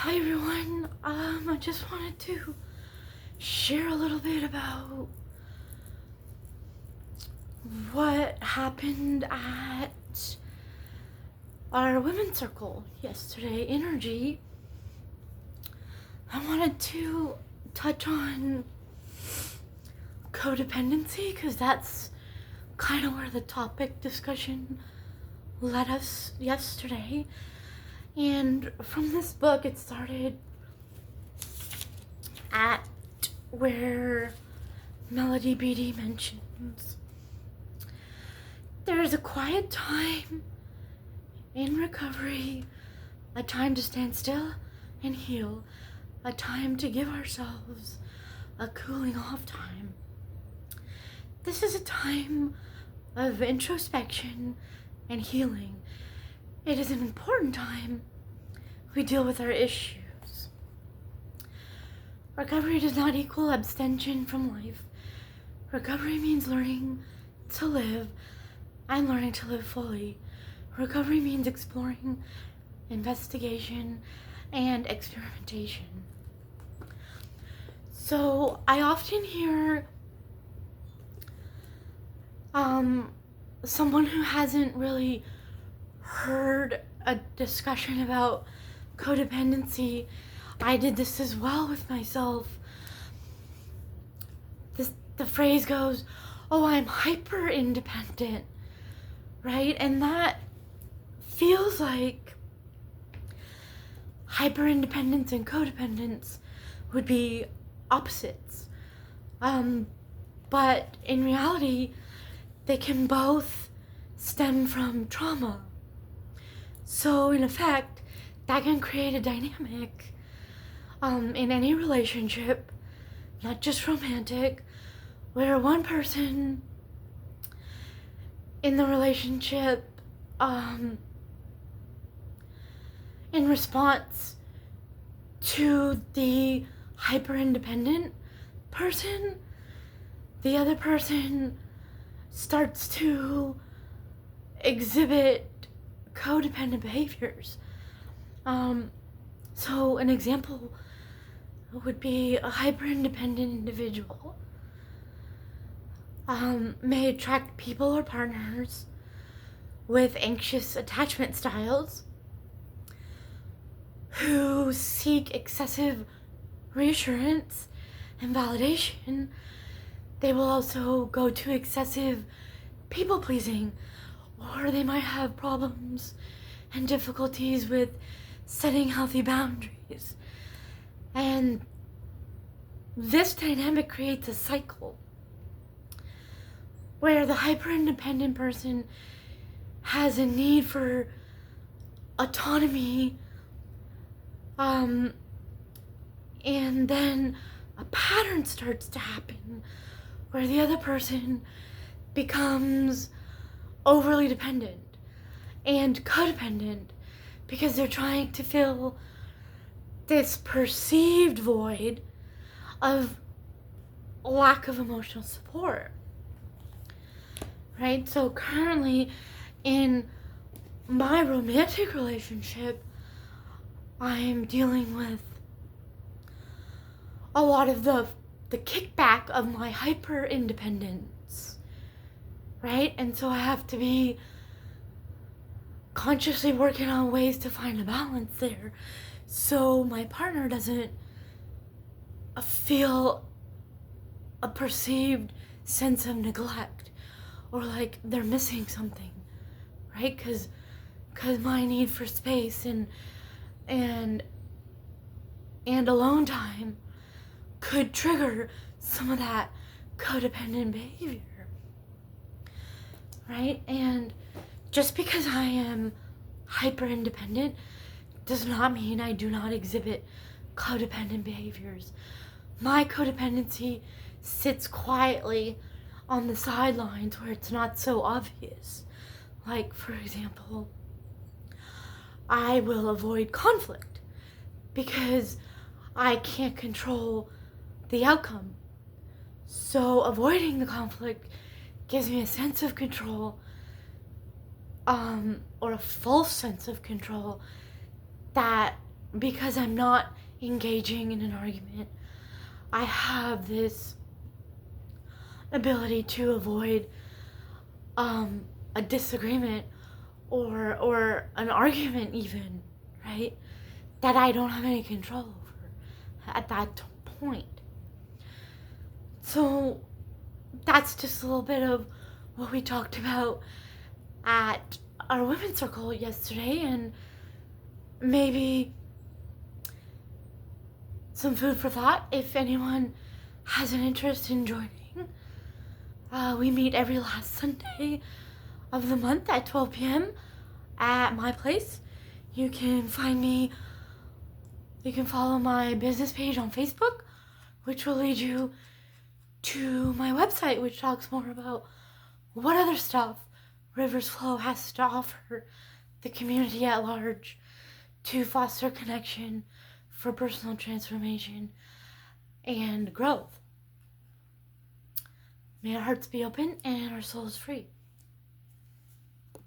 Hi everyone. I just wanted to share a little bit about what happened at our women's circle yesterday, Energy. I wanted to touch on codependency because that's kind of where the topic discussion led us yesterday. And from this book, it started at where Melody Beattie mentions there is a quiet time in recovery, a time to stand still and heal, a time to give ourselves a cooling off time. This is a time of introspection and healing. It is an important time we deal with our issues. Recovery does not equal abstention from life. Recovery means learning to live and learning to live fully. Recovery means exploring, investigation, and experimentation. So I often hear someone who hasn't really heard a discussion about codependency. I did this as well with myself. The phrase goes, "Oh, I'm hyper independent," right? And that feels like hyper independence and codependence would be opposites. But in reality, they can both stem from trauma. So in effect, that can create a dynamic in any relationship, not just romantic, where one person in the relationship, in response to the hyper-independent person, the other person starts to exhibit codependent behaviors. So an example would be a hyper-independent individual may attract people or partners with anxious attachment styles who seek excessive reassurance and validation. They will also go to excessive people-pleasing, or they might have problems and difficulties with setting healthy boundaries. And this dynamic creates a cycle where the hyper-independent person has a need for autonomy, and then a pattern starts to happen where the other person becomes overly dependent and codependent because they're trying to fill this perceived void of lack of emotional support. Right? So currently in my romantic relationship, I'm dealing with a lot of the kickback of my hyper independence, right? And so I have to be consciously working on ways to find a balance there so my partner doesn't feel a perceived sense of neglect or like they're missing something, right? Because my need for space and alone time could trigger some of that codependent behavior, right? And just because I am hyper independent does not mean I do not exhibit codependent behaviors. My codependency sits quietly on the sidelines where it's not so obvious. Like, for example, I will avoid conflict because I can't control the outcome. So avoiding the conflict gives me a sense of control, or a false sense of control that because I'm not engaging in an argument, I have this ability to avoid a disagreement or an argument even, right? That I don't have any control over at that point. So that's just a little bit of what we talked about at our women's circle yesterday, and maybe some food for thought if anyone has an interest in joining. We meet every last Sunday of the month at 12 p.m. at my place. You can find me, you can follow my business page on Facebook, which will lead you to my website, which talks more about what other stuff Rivers Flow has to offer the community at large to foster connection for personal transformation and growth. May our hearts be open and our souls free.